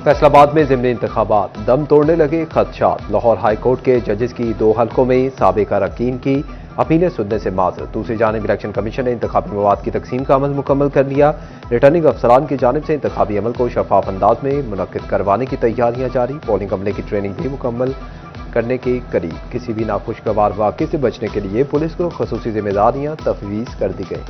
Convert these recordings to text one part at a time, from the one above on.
फैसलाबाद में ज़िमनी इंतखाबात दम तोड़ने लगे खदशात। लाहौर हाई कोर्ट के जजेस की 2 हलकों में साबिका अरकान की अपीलें सुनने से माजरत। दूसरी जानिब इलेक्शन कमीशन ने इंतखाबी मवाद की तकसीम का अमल मुकम्मल कर लिया। रिटर्निंग अफसरान की जानिब से इंतखाबी अमल को शफाफ अंदाज में मुनक्किद करवाने की तैयारियां जारी। पोलिंग अमले की ट्रेनिंग भी मुकम्मल करने के करीब। किसी भी नाखुशगवार वाक़े से बचने के लिए पुलिस को खसूसी जिम्मेदारियां तफवीज़ कर दी गई।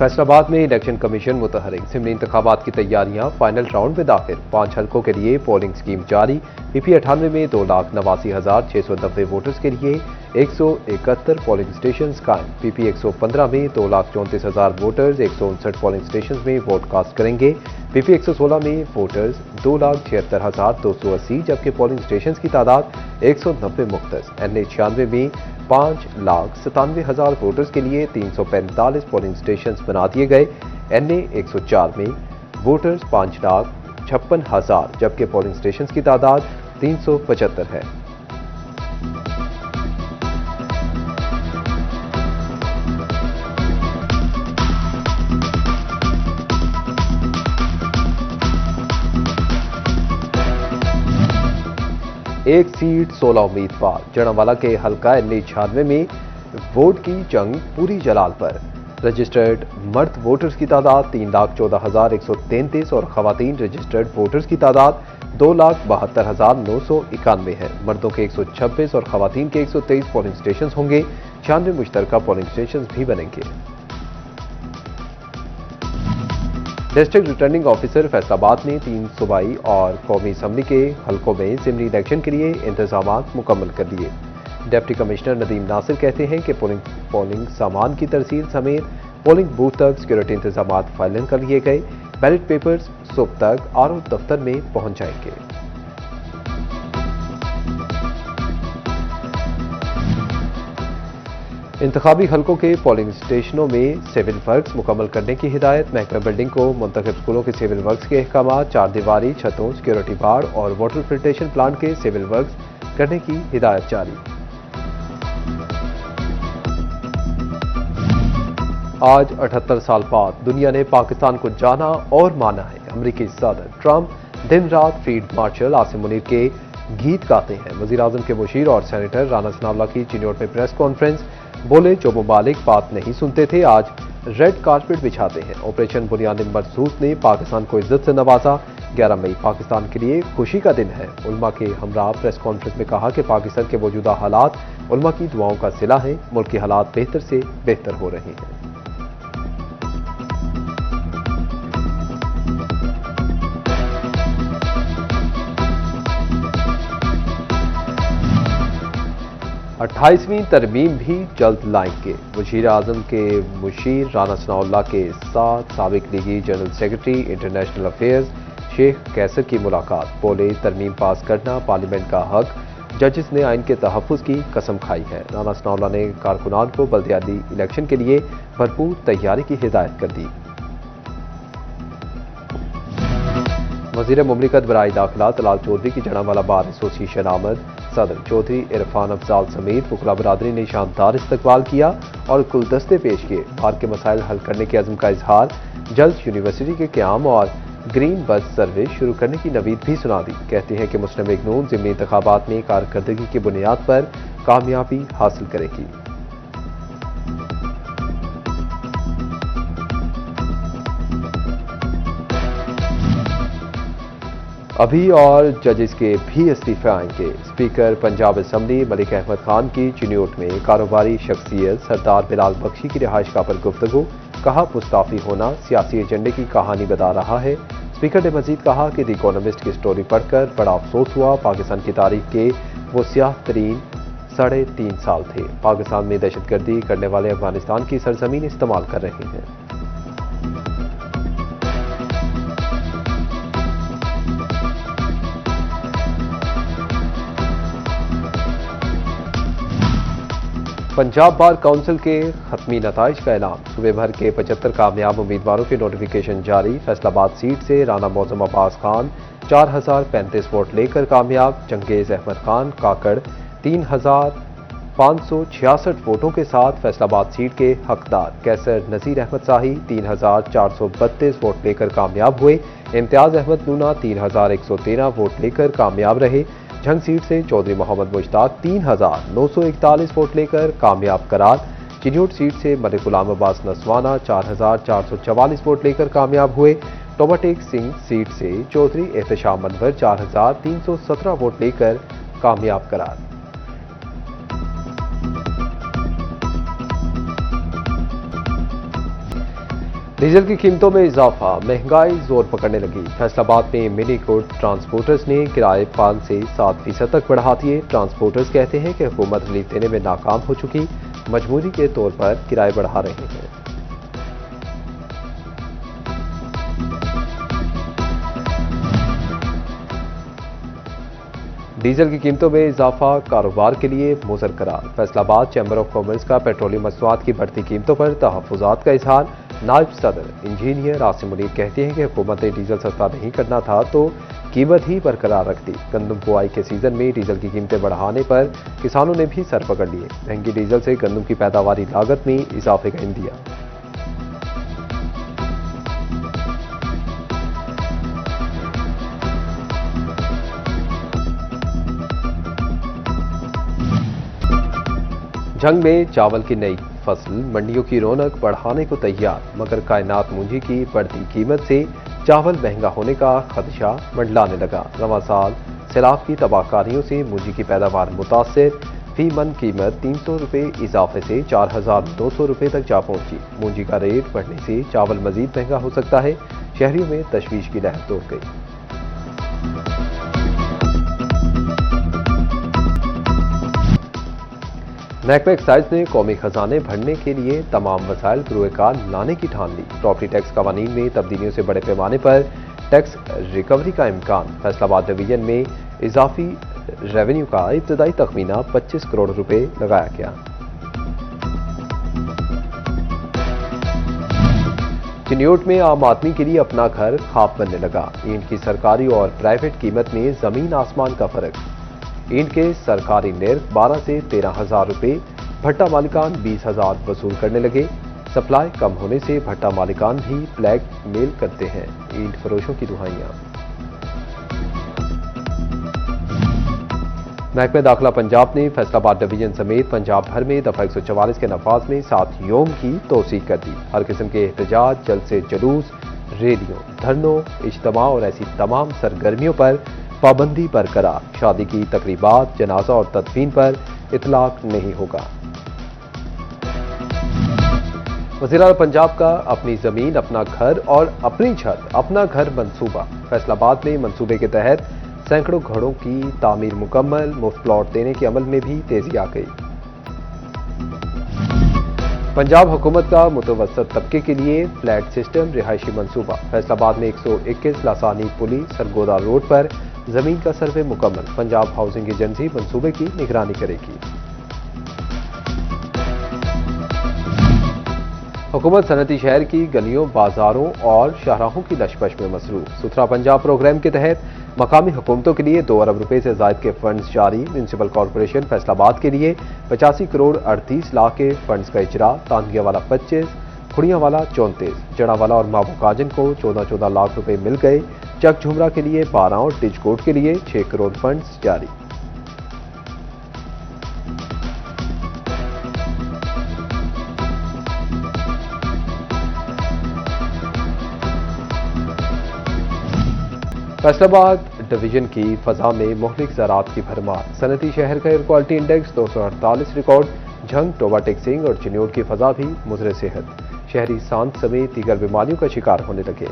फैसलाबाद में इलेक्शन कमीशन मुतहरिक। ज़िमनी इंतखाबात की तैयारियां फाइनल राउंड में दाखिल। 5 हलकों के लिए पोलिंग स्कीम जारी। PP98 में 2,89,690 वोटर्स के लिए 171 पोलिंग स्टेशन कायम। PP115 में 2,34,000 वोटर्स 159 पोलिंग स्टेशन में वोट कास्ट करेंगे। PP116 में वोटर्स 2,76,280 जबकि पोलिंग स्टेशन की तादाद 190 मुख्तस। NA96 में 5,97,000 वोटर्स के लिए 345 पोलिंग स्टेशन बना दिए गए। NA104 में वोटर्स 5,56,000 जबकि पोलिंग स्टेशन की तादाद 375 है। एक सीट 16 उम्मीदवार। जड़ावाला के हल्का NA96 में वोट की जंग पूरी जलाल पर। रजिस्टर्ड मर्द वोटर्स की तादाद 3,14,133 और खवातीन रजिस्टर्ड वोटर्स की तादाद 2,72,991 है। मर्दों के 126 और खवातीन के 123 पोलिंग स्टेशन होंगे। 96 मुश्तरका पोलिंग स्टेशन भी बनेंगे। डिस्ट्रिक्ट रिटर्निंग ऑफिसर फैसलाबाद ने 3 सूबाई और कौमी असम्बली के हलकों में ज़िमनी इलेक्शन के लिए इंतजाम मुकम्मल कर दिए। डिप्टी कमिश्नर नदीम नासिर कहते हैं कि पोलिंग सामान की तरसील समेत पोलिंग बूथ तक सिक्योरिटी इंतजाम फाइनल कर लिए गए। बैलेट पेपर्स सुबह तक RO दफ्तर में पहुंच जाएंगे। इंतखाबी हलकों के पोलिंग स्टेशनों में सिविल वर्क्स मुकम्मल करने की हिदायत। महकमा बिल्डिंग को मुंतखब स्कूलों के सिविल वर्क्स के अहकाम, 4 दीवारी छतों, सिक्योरिटी बाड़ और वाटर फिल्ट्रेशन प्लांट के सिविल वर्क्स करने की हिदायत जारी। आज 78 साल बाद दुनिया ने पाकिस्तान को जाना और माना है। अमरीकी सदर ट्रंप दिन रात फील्ड मार्शल आसिम मुनीर के गीत गाते हैं। वज़ीर आज़म के मुशीर और सेनेटर राना सनाउल्लाह की चिन्योट में प्रेस कॉन्फ्रेंस। बोले जो मुमालिक बात नहीं सुनते थे आज रेड कारपेट बिछाते हैं। ऑपरेशन बुनियाद मरसूस ने पाकिस्तान को इज्जत से नवाजा। 11 मई पाकिस्तान के लिए खुशी का दिन है। उल्मा के हमरा प्रेस कॉन्फ्रेंस में कहा कि पाकिस्तान के मौजूदा हालात उल्मा की दुआओं का सिला है। मुल्क के हालात बेहतर से बेहतर हो रहे हैं। अट्ठाईसवीं तरमीम भी जल्द लाएंगे। वज़ीर आज़म के मुशीर राना सनाउल्लाह के साथ साबिक लीगी general secretary international affairs Sheikh Qaiser की मुलाकात। बोले तरमीम पास करना पार्लियामेंट का हक। जजेस ने आइन के तहफ़्फ़ुज़ की कसम खाई है। राना सनाउल्लाह ने कारकुनान को बल्दियाती इलेक्शन के लिए भरपूर तैयारी की हिदायत कर दी। वज़ीर मुमलिकत बराए दाखिला तलाल चौधरी की जड़ावाला बार एसोसिएशन आमद। सदर चौधरी इरफान अफजाल समेत वकला बरादरी ने शानदार इस्तकबाल किया और गुलदस्ते पेश किए। बार के मसाइल हल करने के अज़्म का इजहार। जल्द यूनिवर्सिटी के क़याम और ग्रीन बस सर्विस शुरू करने की नवीद भी सुना दी। कहते हैं कि मुस्लिम लीग नून ज़िमनी इंतखाबात में कारकर्दगी की बुनियाद पर कामयाबी हासिल करेगी। अभी और जजेस के भी इस्तीफे आएंगे। स्पीकर पंजाब असम्बली मलिक अहमद खान की चिन्योट में कारोबारी शख्सियत सरदार बिलाल बख्शी की रिहाइशगाह पर गुफ्तगू। कहा मुस्ताफी होना सियासी एजेंडे की कहानी बता रहा है। स्पीकर ने मजीद कहा कि द इकोनॉमिस्ट की स्टोरी पढ़कर बड़ा अफसोस हुआ। पाकिस्तान की तारीख के वो स्याह तरीन 3.5 साल थे। पाकिस्तान में दहशतगर्दी करने वाले अफगानिस्तान की सरजमीन इस्तेमाल कर रहे हैं। पंजाब बार काउंसिल के खत्मी नताइज का ऐलान। सूबे भर के 75 कामयाब उम्मीदवारों की नोटिफिकेशन जारी। फैसलाबाद सीट से राना मौजम अब्बास खान 4035 वोट लेकर कामयाब। चंगेज अहमद खान काकड़ 566 वोटों के साथ फैसलाबाद सीट के हकदार कैसर नजीर अहमद शाही 3432 वोट लेकर कामयाब हुए। इम्तियाज अहमद नूना 3113 वोट लेकर कामयाब रहे। झंग सीट से चौधरी मोहम्मद मुश्ताक 3941 वोट लेकर कामयाब करार। चिन्योट सीट से मलिक गुलाम अब्बास नसवाना 4444 वोट लेकर कामयाब हुए। टोबाटेक सिंह सीट से चौधरी एहतशाम अनवर 4317 वोट लेकर कामयाब करार। डीजल की कीमतों में इजाफा, महंगाई जोर पकड़ने लगी। फैसलाबाद में मिनी गुड ट्रांसपोर्टर्स ने किराए 5 से 7% तक बढ़ा दिए। ट्रांसपोर्टर्स कहते हैं कि हुकूमत रिलीफ देने में नाकाम हो चुकी, मजबूरी के तौर पर किराए बढ़ा रहे हैं। डीजल की कीमतों में इजाफा कारोबार के लिए मुज़र करार। फैसलाबाद चैम्बर ऑफ कॉमर्स का पेट्रोलियम मसनूआत की बढ़ती कीमतों पर तहफ़्फ़ुज़ात का इजहार। नायब सदर इंजीनियर आसिम मुनीर कहते हैं कि हुकूमत ने डीजल सस्ता नहीं करना था तो कीमत ही बरकरार रख दी। गंदम बुआई के सीजन में डीजल की कीमतें बढ़ाने पर किसानों ने भी सर पकड़ लिए। महंगी डीजल से गंदम की पैदावारी लागत में इजाफे का इंदिया। जंग में चावल की नई फसल, मंडियों की रौनक बढ़ाने को तैयार, मगर कायनात मूंजी की बढ़ती कीमत से चावल महंगा होने का खदशा मंडलाने लगा। रवां साल सैलाब की तबाहकारियों से मूंजी की पैदावार मुतासिर। फी मन कीमत 300 रुपये इजाफे से 4200 रुपये तक जा पहुंची। मूंजी का रेट बढ़ने से चावल मजीद महंगा हो सकता है। शहरियों में तशवीश की लहर दौड़ गई। महकमा एक्साइज ने कौमी खजाने भरने के लिए तमाम वसाइल बरूएकार लाने की ठान ली। प्रॉपर्टी टैक्स कवानीन में तब्दीलियों से बड़े पैमाने पर टैक्स रिकवरी का इम्कान। फैसलाबाद डिवीजन में इजाफी रेवेन्यू का इब्तदाई तखमीना 25 करोड़ रुपए लगाया गया। चिन्योट में आम आदमी के लिए अपना घर ख्वाब बनने लगा। ईंट की सरकारी और प्राइवेट कीमत में जमीन आसमान का फर्क। ईंट के सरकारी निर्ख 12 से 13 हजार रुपये, भट्टा मालिकान 20,000 वसूल करने लगे। सप्लाई कम होने से भट्टा मालिकान भी ब्लैक मेल करते हैं। ईंट फरोशों की दुहाइयां। महकमा दाखिला पंजाब ने फैसलाबाद डिवीजन समेत पंजाब भर में दफा 144 के नफाज में 7 योम की तोसी कर दी। हर किस्म के एहतजाज, जल्द से जुलूस, रैलियों, धरनों, इज्तिमा और ऐसी तमाम सरगर्मियों पर पाबंदी बरकरार। शादी की तकरीबात, जनाजा और तदफीन पर इतलाक नहीं होगा। वज़ीर आला पंजाब का अपनी जमीन अपना घर और अपनी छत अपना घर मंसूबा। फैसलाबाद में मंसूबे के तहत सैकड़ों घरों की तामीर मुकम्मल। मुफ्त प्लॉट देने के अमल में भी तेजी आ गई। पंजाब हुकूमत का मुतवस्सत तबके के लिए फ्लैट सिस्टम रिहायशी मंसूबा। फैसलाबाद में 121 लासानी पुली सरगोदा रोड पर जमीन का सर्वे मुकम्मल। पंजाब हाउसिंग एजेंसी मंसूबे की निगरानी करेगी। हुकूमत सनती शहर की गलियों, बाजारों और शाहराहों की लशपश में मसरूफ। सुथरा पंजाब प्रोग्राम के तहत मकामी हुकूमतों के लिए 2 अरब रुपए से जायद के फंड्स जारी। म्यूनसिपल कॉरपोरेशन फैसलाबाद के लिए 85 करोड़ 38 लाख के फंड्स का इजरा। तांगियावाला 25, खुड़ियावाला 34, जड़ावाला और माबू काजन को 14-14 लाख रुपए मिल गए। चक झुमरा के लिए 12 और टिचकोट के लिए 6 करोड़ फंड्स जारी। फैसलाबाद डिवीजन की फजा में मुहलिक ज़रात की भरमार। सनती शहर का air quality index 248 record. Jhang, Toba Tek Singh और चिन्योट की फजा भी मुज़र सेहत। शहरी सांस समेत दीगर बीमारियों का शिकार होने लगे।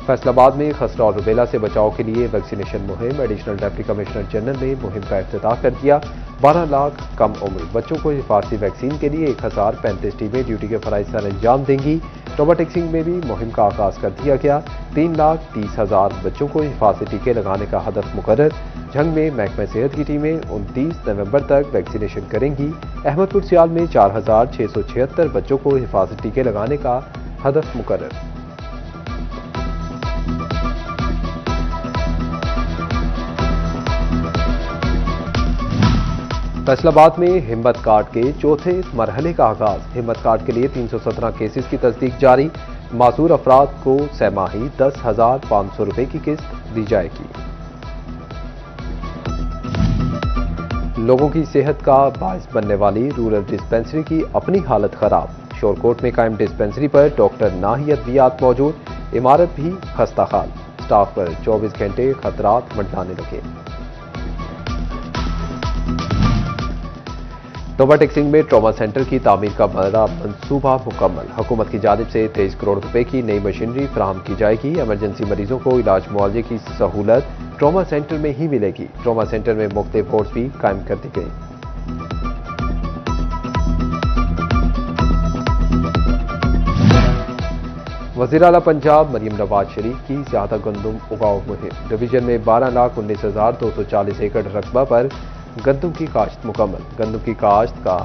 फैसलाबाद में खसरा और रुबेला से बचाव के लिए वैक्सीनेशन मुहिम। एडिशनल डिप्टी कमिश्नर जनरल ने मुहिम का इफ्तिताह कर दिया। 12 लाख कम उम्र बच्चों को हिफाजती वैक्सीन के लिए 1035 टीमें ड्यूटी के फराइज सर अंजाम देंगी। टोबाटेक सिंह में भी मुहिम का आगाज कर दिया गया। 3,30,000 बच्चों को हिफाजती टीके लगाने का हदफ मुकर्रर। झंग में महकमा सेहत की टीमें 29 नवंबर तक वैक्सीनेशन करेंगी। अहमदपुर सियाल में 4,676 बच्चों को हिफाजती टीके लगाने का हदफ मुकर्रर। फैसलाबाद में हिम्मत कार्ड के चौथे मरहले का आगाज। हिम्मत कार्ड के लिए 317 केसेस की तस्दीक जारी। माजूर अफराद को सहमाही 10,500 रुपए की किस्त दी जाएगी। लोगों की सेहत का बायस बनने वाली रूरल डिस्पेंसरी की अपनी हालत खराब। शोरकोट में कायम डिस्पेंसरी पर डॉक्टर नाहियत बियात मौजूद, इमारत भी खस्ता हाल। स्टाफ पर 24 घंटे खतरात मंडराने लगे। टोबा टेक्सिंग में ट्रॉमा सेंटर की तामीर का बड़ा मंसूबा मुकम्मल। हुकूमत की जानिब से 23 करोड़ रुपए की नई मशीनरी फराहम की जाएगी। इमरजेंसी मरीजों को इलाज मुआवजे की सहूलत ट्रॉमा सेंटर में ही मिलेगी। ट्रॉमा सेंटर में मुख्तलिफ बोर्ड भी कायम कर दी गई। वज़ीर आला पंजाब मरीम नवाज शरीफ की ज्यादा गंदम उगाओ मुहिम। डिवीजन में 12,19,240 एकड़ रकबा पर गंदम की काश्त मुकम्मल। गंदम की काश्त का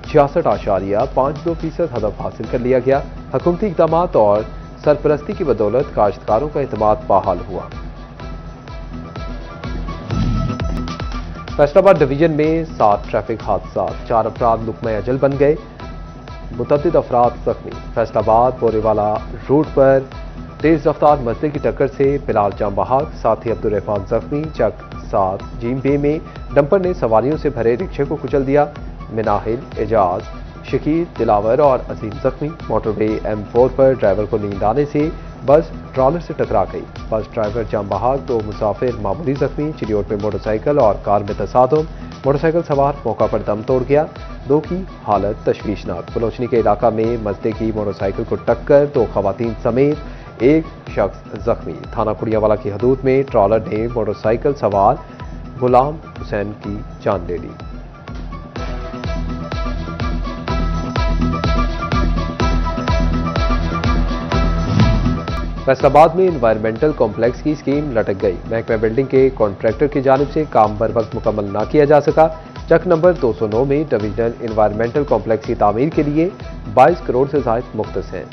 66.52% हदफ हासिल कर लिया गया। हुकूमती इक़दाम और सरपरस्ती की बदौलत काश्तकारों का एतमाद बहाल हुआ। फैसलाबाद डिवीजन में 7 ट्रैफिक हादसा, 4 अफराद लुकमा अजल बन गए, मुतअद्दिद अफराद जख्मी। फैसलाबाद बोरेवाला रोड पर तेज रफ्तार मजदे की टक्कर से बिलाल जाम बहाक साथी अब्दुल रहमान जख्मी। चक 7 जीम बे में डंपर ने सवारियों से भरे रिक्शे को कुचल दिया। मिनाहिल, एजाज, शकीर, दिलावर और अजीम जख्मी। मोटरवे M4 पर ड्राइवर को नींद आने से बस ट्रॉलर से टकरा गई। बस ड्राइवर जाम बहाक, 2 मुसाफिर मामूली जख्मी। चिड़ियोट में मोटरसाइकिल और कार में तसादुम, मोटरसाइकिल सवार मौका पर दम तोड़ गया। 2 की हालत तशवीशनाक। बलोचनी के इलाका में मजदे की मोटरसाइकिल को टक्कर, 2 खवातीन समेत 1 शख्स जख्मी। थाना कुड़ियावाला की हदूद में ट्रॉलर ने मोटरसाइकिल सवार गुलाम हुसैन की जान ले ली। फैसलाबाद में एनवायरमेंटल कॉम्प्लेक्स की स्कीम लटक गई। महकमा बिल्डिंग के कॉन्ट्रैक्टर की जानिब से काम बर वक्त मुकम्मल न किया जा सका। चक नंबर 209 में डिविजनल एनवायरमेंटल कॉम्प्लेक्स की तामीर के लिए 22 करोड़ से ज़ायद मुख्तस हैं।